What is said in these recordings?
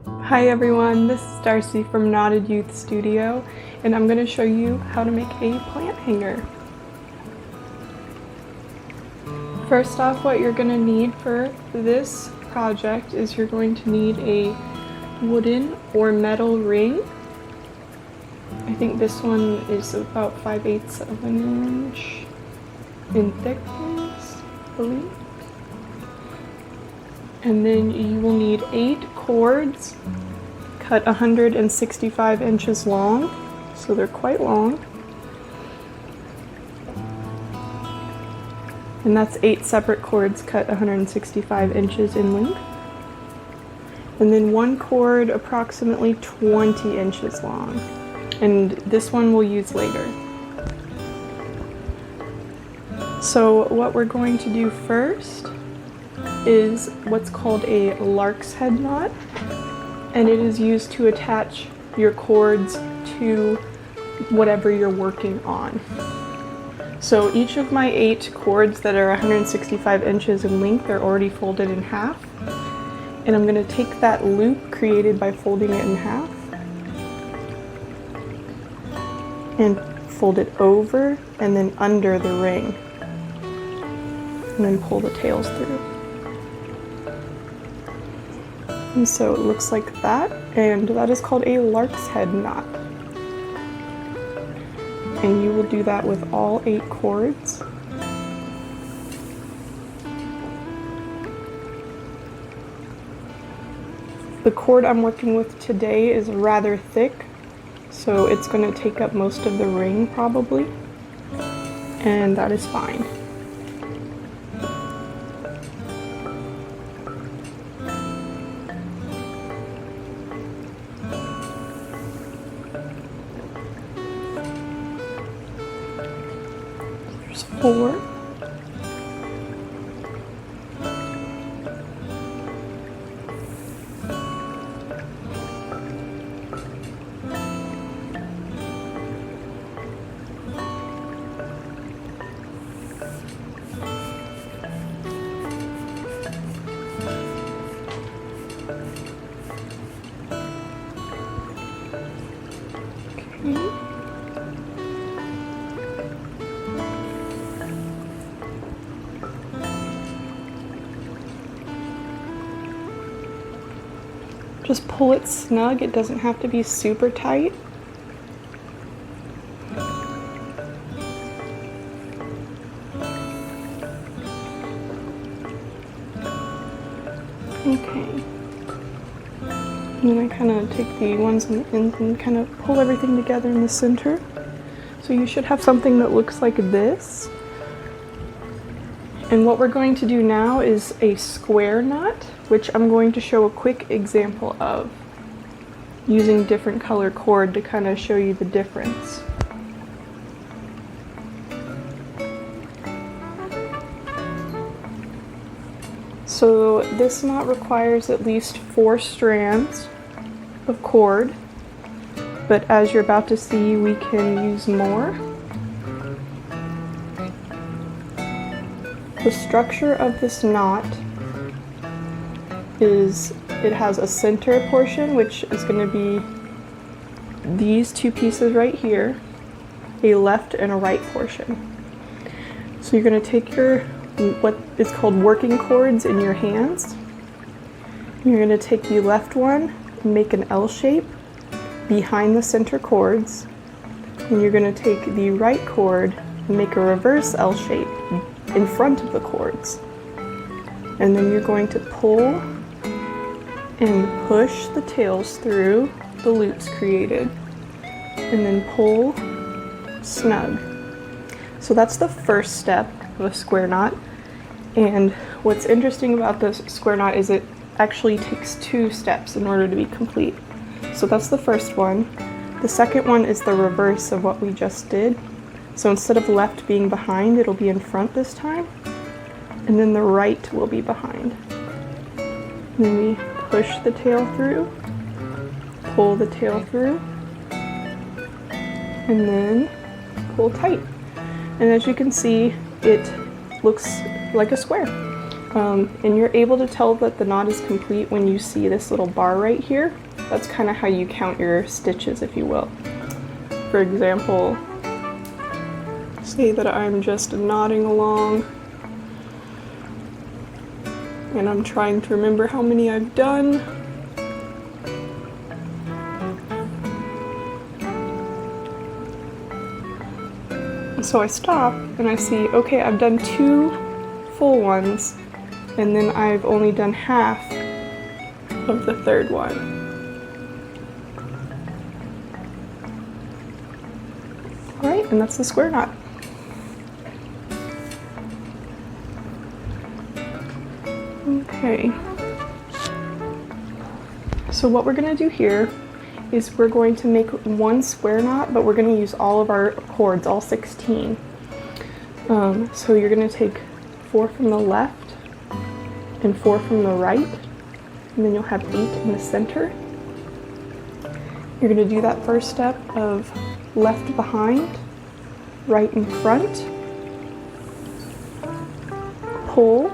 Hi everyone, this is Darcy from Knotted Youth Studio, and I'm going to show you how to make a plant hanger. First off, what you're going to need for this project is you're going to need a wooden or metal ring. I think this one is about 5/8 of an inch in thickness, I believe. And then you will need 8 cords cut 165 inches long, so they're quite long. And that's 8 separate cords cut 165 inches in length. And then 1 cord approximately 20 inches long. And this one we'll use later. So what we're going to do first is what's called a lark's head knot, and it is used to attach your cords to whatever you're working on. So each of my 8 cords that are 165 inches in length are already folded in half, and I'm going to take that loop created by folding it in half and fold it over and then under the ring, and then pull the tails through. And so it looks like that, and that is called a lark's head knot. And you will do that with all 8 cords. The cord I'm working with today is rather thick, so it's going to take up most of the ring probably, and that is fine. There's 4. Okay. Just pull it snug, it doesn't have to be super tight. Okay. And then I kind of take the ones on the ends and kind of pull everything together in the center. So you should have something that looks like this. And what we're going to do now is a square knot, which I'm going to show a quick example of, using different color cord to kind of show you the difference. So this knot requires at least 4 strands of cord, but as you're about to see, we can use more. The structure of this knot is it has a center portion, which is going to be these 2 pieces right here, a left and a right portion. So you're going to take your what is called working cords in your hands. You're going to take the left one and make an L shape behind the center cords, and you're going to take the right cord and make a reverse L shape in front of the cords. And then you're going to pull and push the tails through the loops created, and then pull snug. So that's the first step of a square knot. And what's interesting about this square knot is it actually takes 2 steps in order to be complete. So that's the first one. The second one is the reverse of what we just did. So instead of left being behind, it'll be in front this time, and then the right will be behind. And then we push the tail through, pull the tail through, and then pull tight. And as you can see, it looks like a square. And you're able to tell that the knot is complete when you see this little bar right here. That's kind of how you count your stitches, if you will. For example, say that I'm just knotting along and I'm trying to remember how many I've done. And so I stop and I see, okay, I've done 2 full ones, and then I've only done half of the 3rd one. All right, and that's the square knot. Okay, so what we're going to do here is we're going to make 1 square knot, but we're going to use all of our cords, all 16. So you're going to take 4 from the left and 4 from the right, and then you'll have 8 in the center. You're going to do that first step of left behind, right in front, pull,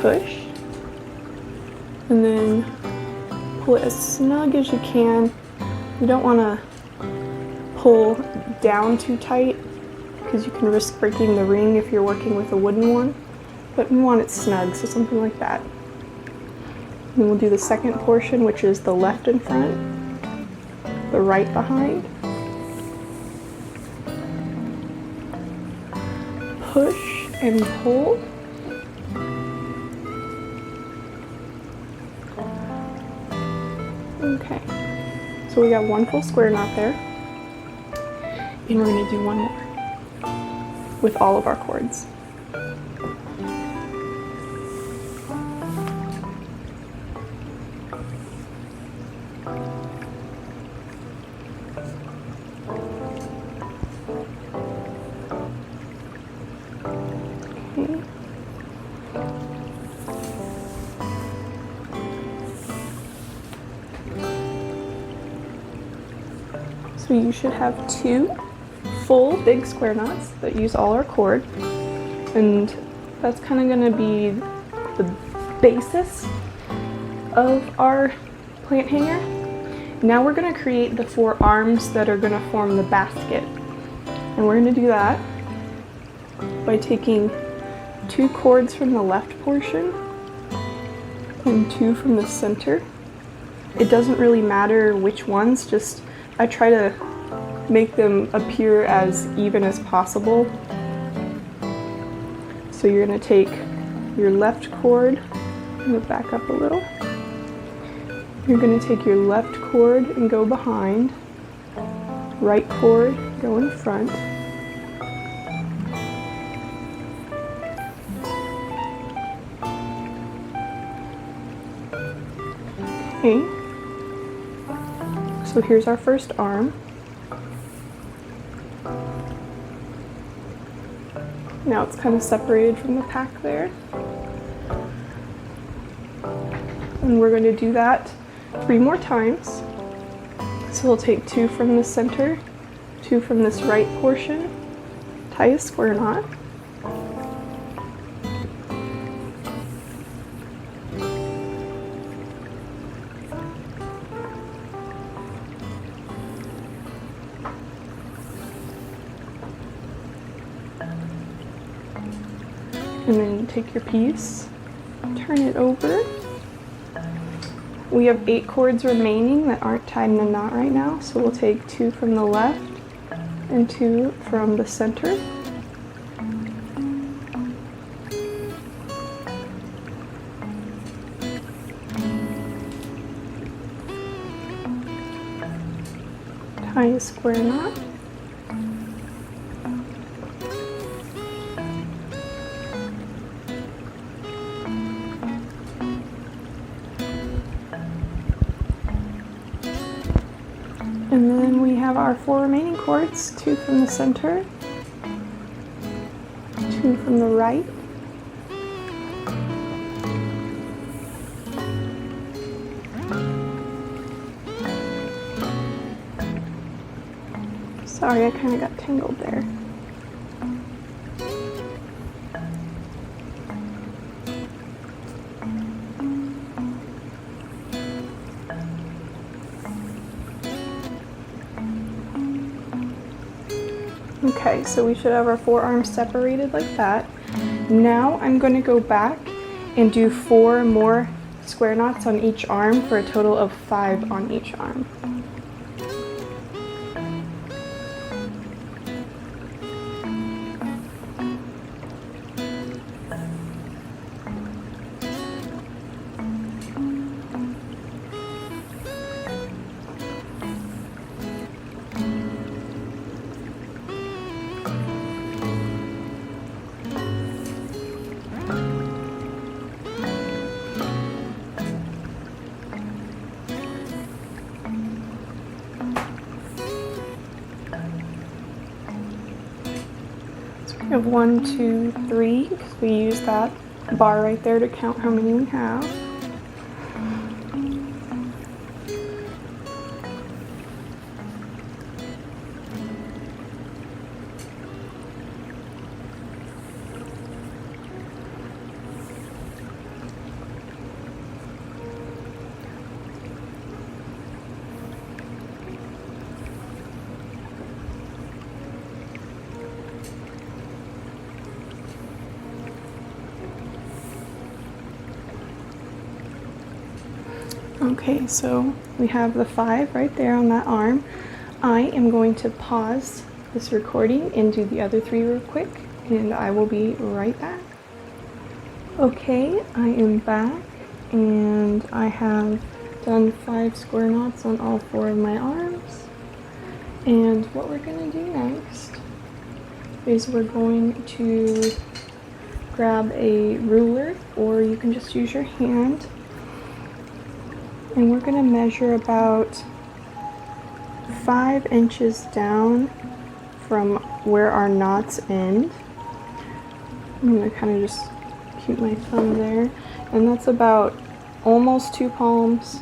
push, and then pull it as snug as you can. You don't want to pull down too tight because you can risk breaking the ring if you're working with a wooden one, but we want it snug, so something like that. And then we'll do the second portion, which is the left in front, the right behind, push and pull, okay, so we got 1 full square knot there, and we're going to do 1 more with all of our cords. Okay. So you should have 2 full big square knots that use all our cord, and that's kind of going to be the basis of our plant hanger. Now we're going to create the 4 arms that are going to form the basket, and we're going to do that by taking 2 cords from the left portion and 2 from the center. It doesn't really matter which ones, just I try to make them appear as even as possible. So you're going to take your left cord, move back up a little. You're going to take your left cord and go behind, right cord, go in front. Okay, so here's our first arm. Now it's kind of separated from the pack there. And we're going to do that 3 more times. So we'll take 2 from the center, 2 from this right portion, tie a square knot. And then take your piece, turn it over. We have 8 cords remaining that aren't tied in a knot right now, so we'll take 2 from the left and 2 from the center. Tie a square knot. And then we have our 4 remaining cords, 2 from the center, 2 from the right, sorry, I kind of got tangled there. Okay, so we should have our forearms separated like that. Now I'm going to go back and do 4 more square knots on each arm for a total of 5 on each arm. We have 1, 2, 3, because we use that bar right there to count how many we have. Okay, so we have the 5 right there on that arm. I am going to pause this recording and do the other 3 real quick, and I will be right back. Okay, I am back, and I have done 5 square knots on all 4 of my arms. And what we're going to do next is we're going to grab a ruler, or you can just use your hand. And we're going to measure about 5 inches down from where our knots end. I'm going to kind of just keep my thumb there. And that's about almost 2 palms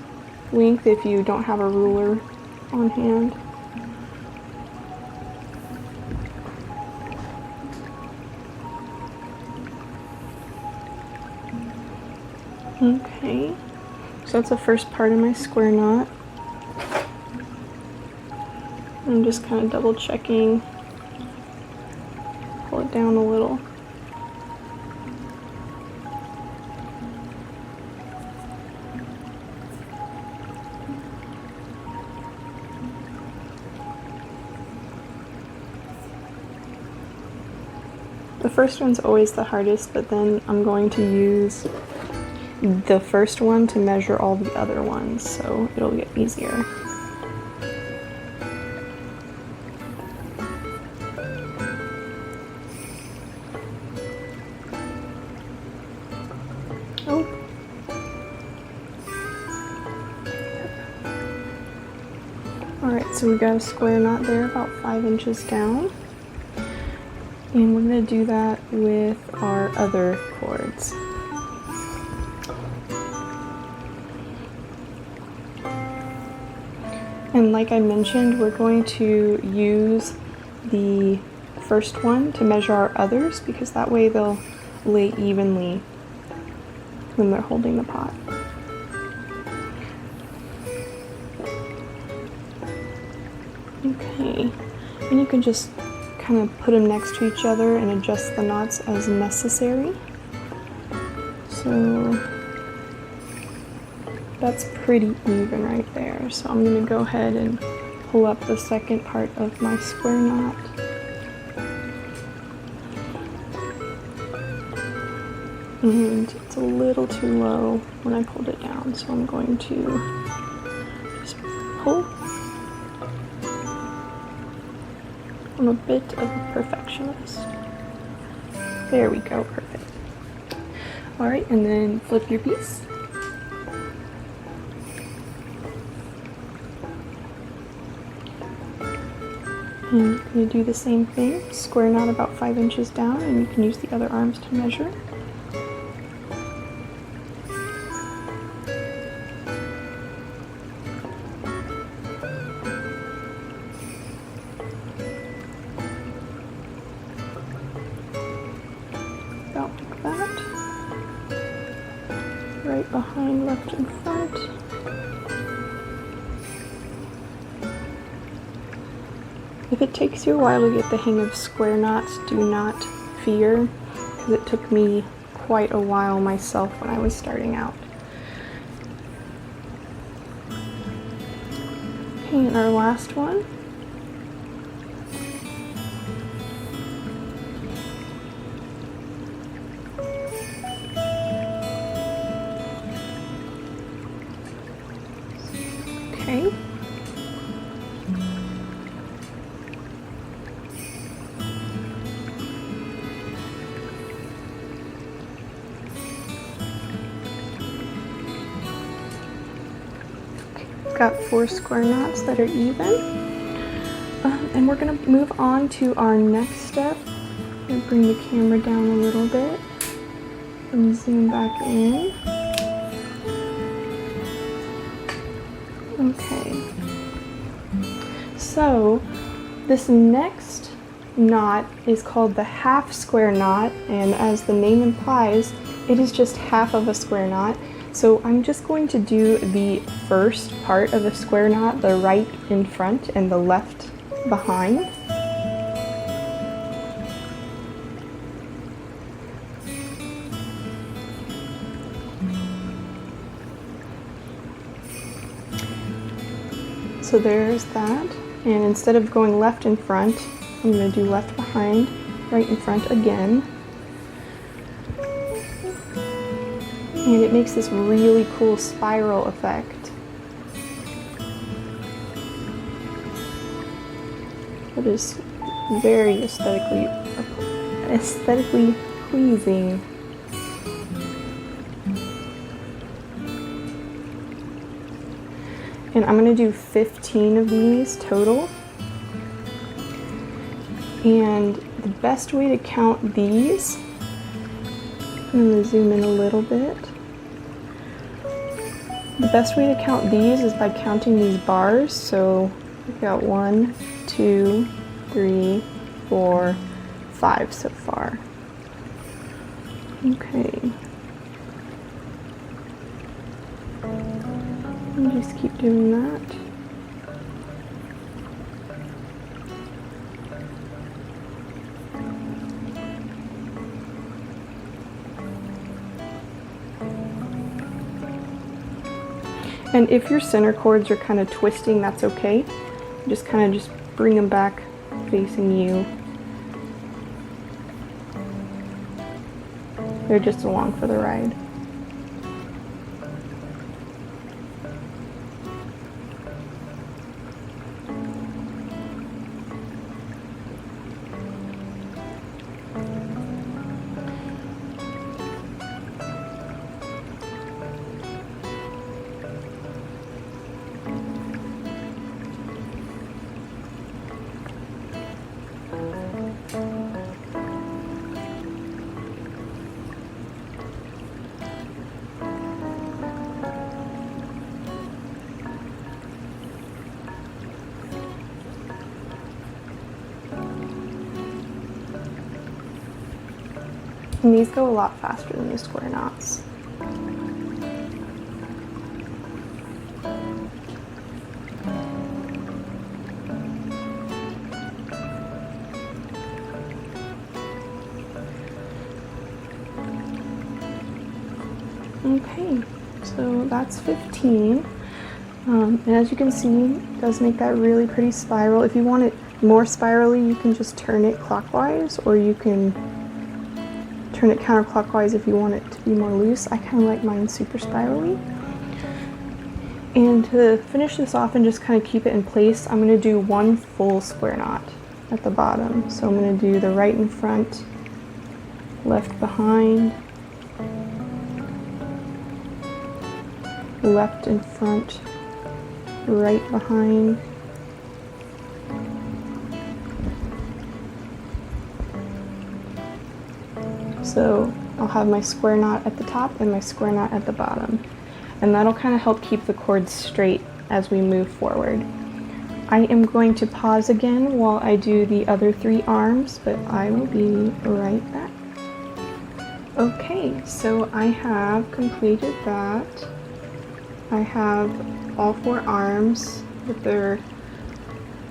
length if you don't have a ruler on hand. Okay. So that's the first part of my square knot. I'm just kind of double checking, pull it down a little. The first one's always the hardest, but then I'm going to use the first one to measure all the other ones, so it'll get easier. Oh. Alright, so we got a square knot there about 5 inches down. And we're going to do that with our other cords. And like I mentioned, we're going to use the first one to measure our others, because that way they'll lay evenly when they're holding the pot. Okay, and you can just kind of put them next to each other and adjust the knots as necessary. So that's pretty even right there. So I'm going to go ahead and pull up the second part of my square knot. And it's a little too low when I pulled it down, so I'm going to just pull. I'm a bit of a perfectionist. There we go, perfect. Alright, and then flip your piece. And you're going to do the same thing, square knot about 5 inches down, and you can use the other arms to measure. About like that. Right behind, left and front. If it takes you a while to get the hang of square knots, do not fear, because it took me quite a while myself when I was starting out. Okay, and our last one. Okay. Got 4 square knots that are even. And we're going to move on to our next step. I'm going to bring the camera down a little bit and zoom back in. Okay. So this next knot is called the half square knot, and as the name implies, it is just half of a square knot. So I'm just going to do the first part of a square knot, the right in front and the left behind. So there's that. And instead of going left in front, I'm going to do left behind, right in front again. And it makes this really cool spiral effect. It is very aesthetically pleasing. And I'm going to do 15 of these total. And the best way to count these, I'm going to zoom in a little bit. The best way to count these is by counting these bars. So we've got 1, 2, 3, 4, 5 so far. Okay. And just keep doing that. And if your center cords are kind of twisting, that's okay. Just bring them back facing you. They're just along for the ride. And these go a lot faster than the square knots. Okay, so that's 15. And as you can see, it does make that really pretty spiral. If you want it more spirally, you can just turn it clockwise, or you can turn it counterclockwise if you want it to be more loose. I kind of like mine super spirally. And to finish this off and just kind of keep it in place, I'm going to do 1 full square knot at the bottom. So I'm going to do the right in front, left behind, left in front, right behind, so I'll have my square knot at the top and my square knot at the bottom, and that'll kind of help keep the cords straight as we move forward. I am going to pause again while I do the other 3 arms, but I will be right back. Okay, so I have completed that. I have all 4 arms with their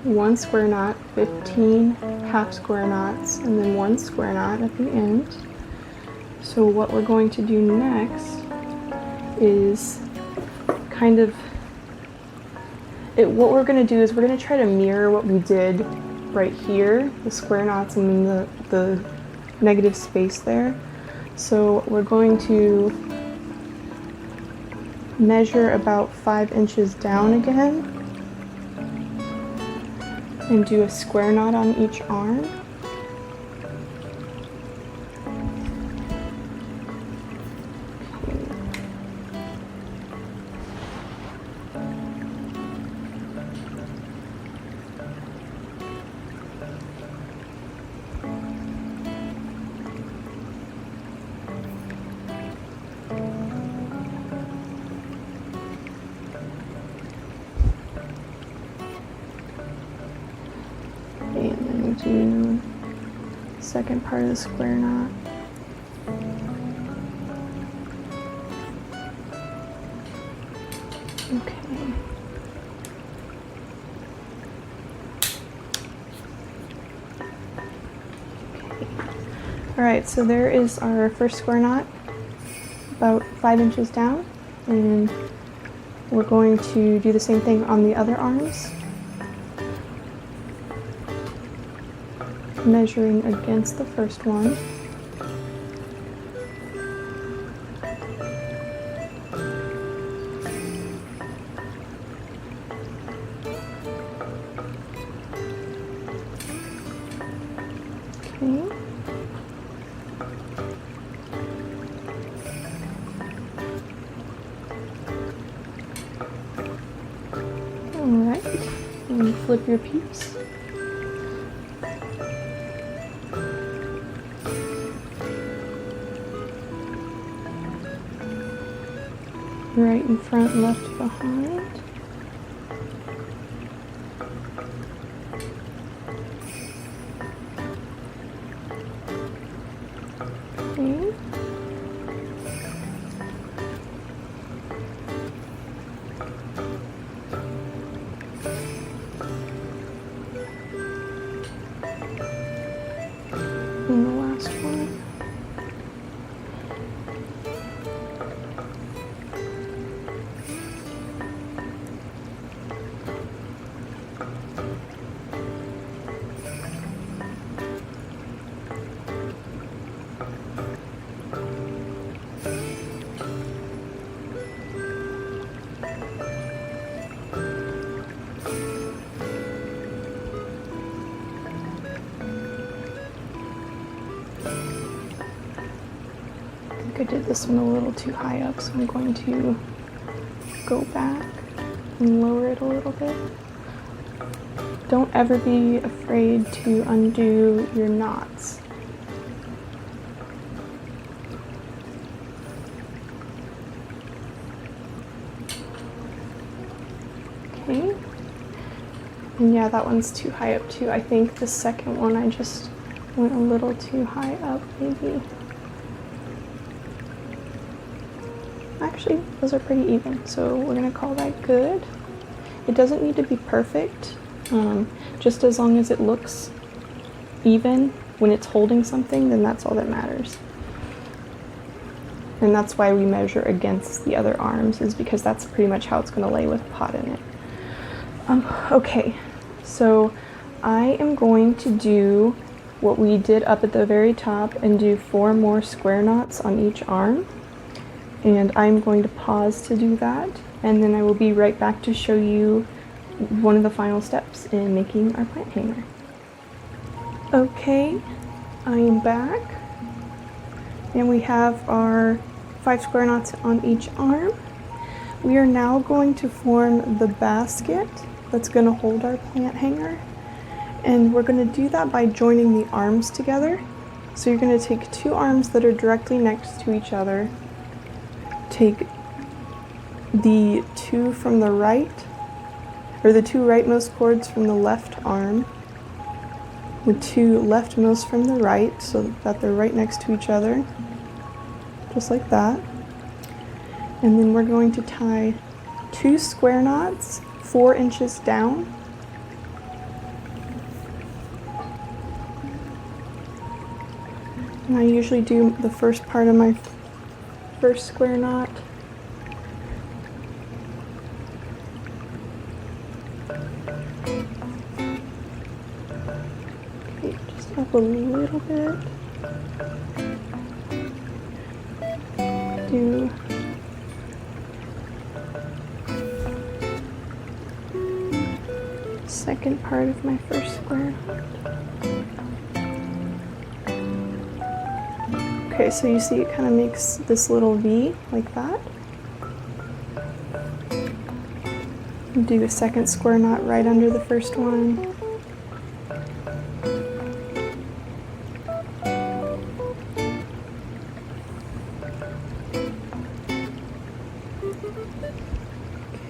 1 square knot, 15 half square knots, and then 1 square knot at the end. So what we're going to do next is what we're going to do is we're going to try to mirror what we did right here, the square knots and then the negative space there. So we're going to measure about 5 inches down again and do a square knot on each arm. And then we do the second part of the square knot. Okay. Alright, so there is our first square knot, about 5 inches down, and we're going to do the same thing on the other arms, measuring against the first one. Okay. Alright, and flip your piece. Right in front, left behind. Okay. And the last one. I did this one a little too high up, so I'm going to go back and lower it a little bit. Don't ever be afraid to undo your knots. Okay. And yeah, that one's too high up too. I think the second one I just went a little too high up, maybe. Actually, those are pretty even, so we're gonna call that good. It doesn't need to be perfect, just as long as it looks even when it's holding something, then that's all that matters. And that's why we measure against the other arms, is because that's pretty much how it's gonna lay with a pot in it. Okay, so I am going to do what we did up at the very top and do 4 more square knots on each arm. And I'm going to pause to do that, and then I will be right back to show you one of the final steps in making our plant hanger. Okay, I am back, and we have our 5 square knots on each arm. We are now going to form the basket that's going to hold our plant hanger, and we're going to do that by joining the arms together. So you're going to take 2 arms that are directly next to each other, take the 2 from the right, or the 2 rightmost cords from the left arm, the 2 leftmost from the right, so that they're right next to each other, just like that. And then we're going to tie 2 square knots 4 inches down, And I usually do the first part of my first square knot. Okay, just up a little bit. Do second part of my first square knot. Okay, so you see it kind of makes this little V like that. Do a second square knot right under the first one.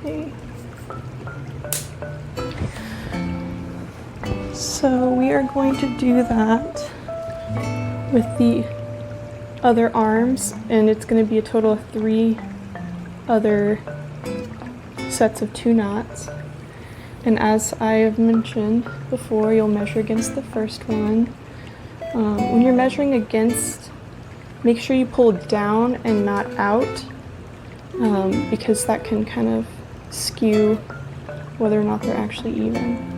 Okay. So we are going to do that with the other arms, and it's going to be a total of 3 other sets of 2 knots. And as I have mentioned before, you'll measure against the first one. When you're measuring against, make sure you pull down and not out, because that can kind of skew whether or not they're actually even.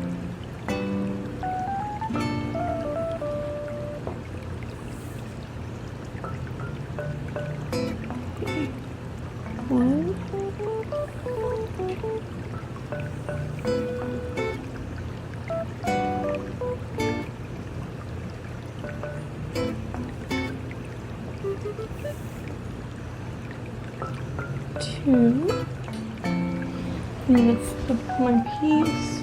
Two, and then flip my piece.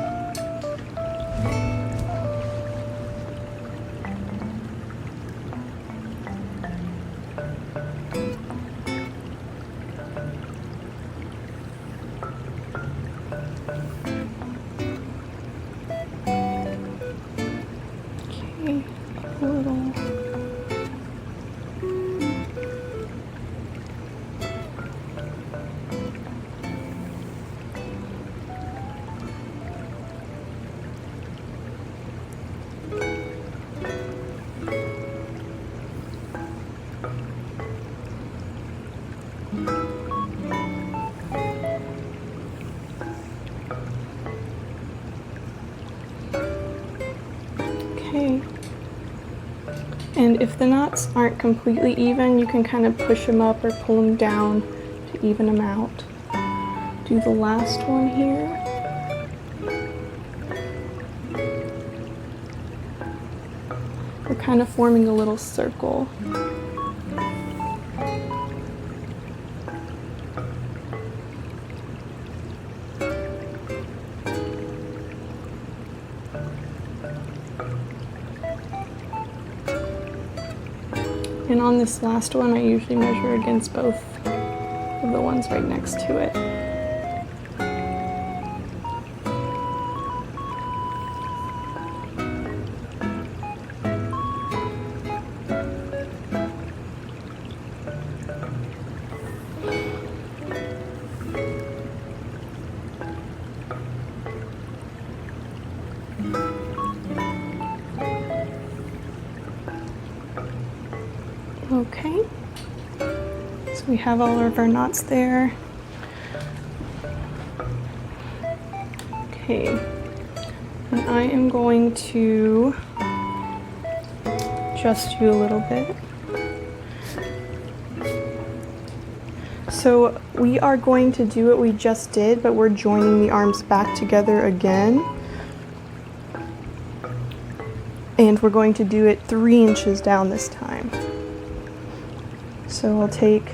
Okay, a little. Okay, and if the knots aren't completely even, you can kind of push them up or pull them down to even them out. Do the last one here. We're kind of forming a little circle. And on this last one, I usually measure against both of the ones right next to it. Okay, so we have all of our knots there. Okay, and I am going to adjust you a little bit. So we are going to do what we just did, but we're joining the arms back together again. And we're going to do it 3 inches down this time. So I'll take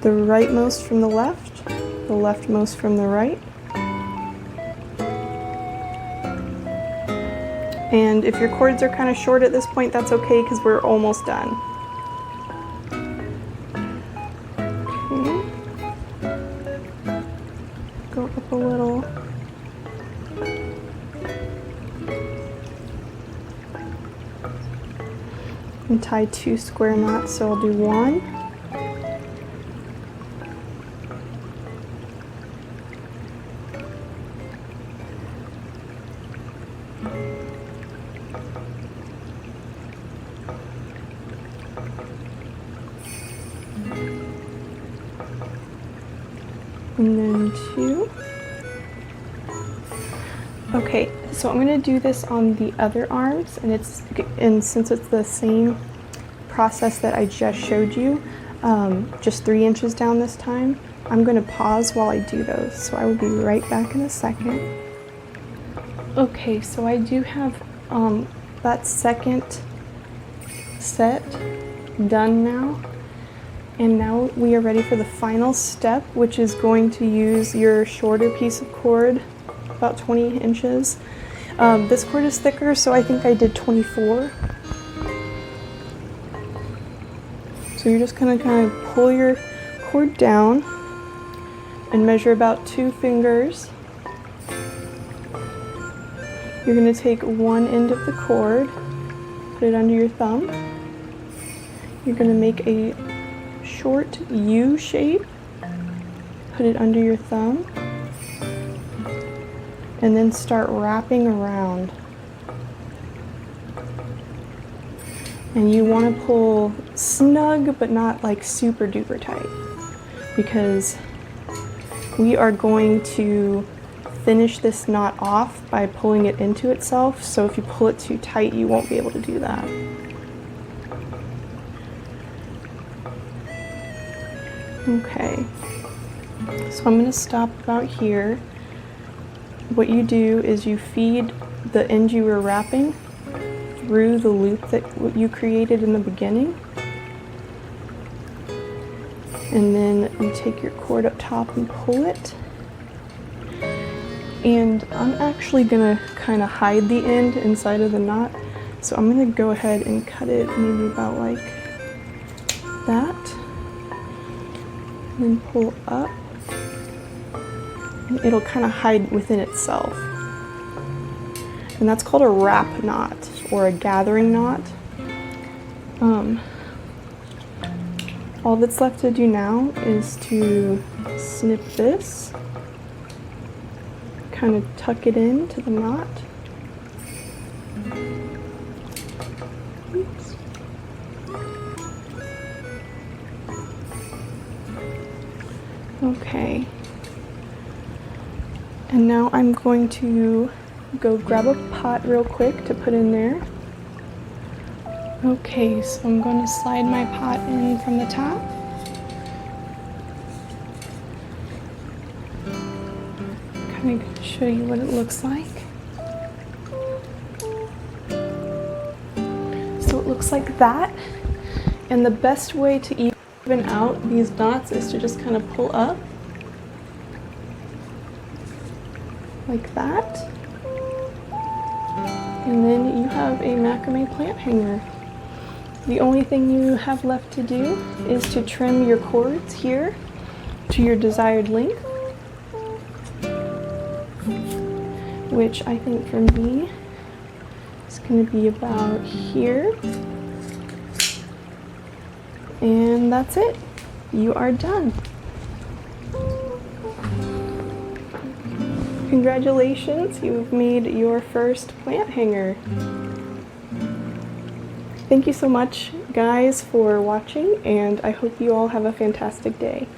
the rightmost from the left, the leftmost from the right. And if your cords are kind of short at this point, that's okay because we're almost done. Okay. Go up a little. And tie 2 square knots, so I'll do 1. and then 2. Okay, so I'm going to do this on the other arms, and since it's the same process that I just showed you, just 3 inches down this time, I'm going to pause while I do those. So I will be right back in a second. Okay, so I do have that second set done now. And now we are ready for the final step, which is going to use your shorter piece of cord, about 20 inches. This cord is thicker, so I think I did 24. So you're just gonna kind of pull your cord down and measure about 2 fingers. You're gonna take one end of the cord, put it under your thumb. You're gonna make a short U shape, put it under your thumb, and then start wrapping around. And you want to pull snug, but not like super duper tight, because we are going to finish this knot off by pulling it into itself. So if you pull it too tight, you won't be able to do that. Okay, so I'm going to stop about here. What you do is you feed the end you were wrapping through the loop that you created in the beginning, and then you take your cord up top and pull it. And I'm actually going to kind of hide the end inside of the knot, so I'm going to go ahead and cut it maybe about like that. And then pull up, and it'll kind of hide within itself. And that's called a wrap knot or a gathering knot. All that's left to do now is to snip this, kind of tuck it into the knot. Oops. Okay, and now I'm going to go grab a pot real quick to put in there. Okay, so I'm going to slide my pot in from the top. Kind of show you what it looks like. So it looks like that, and the best way to even out these knots is to just kind of pull up like that, and then you have a macrame plant hanger. The only thing you have left to do is to trim your cords here to your desired length, which I think for me is going to be about here. And that's it. You are done. Congratulations, you've made your first plant hanger. Thank you so much, guys, for watching, and I hope you all have a fantastic day.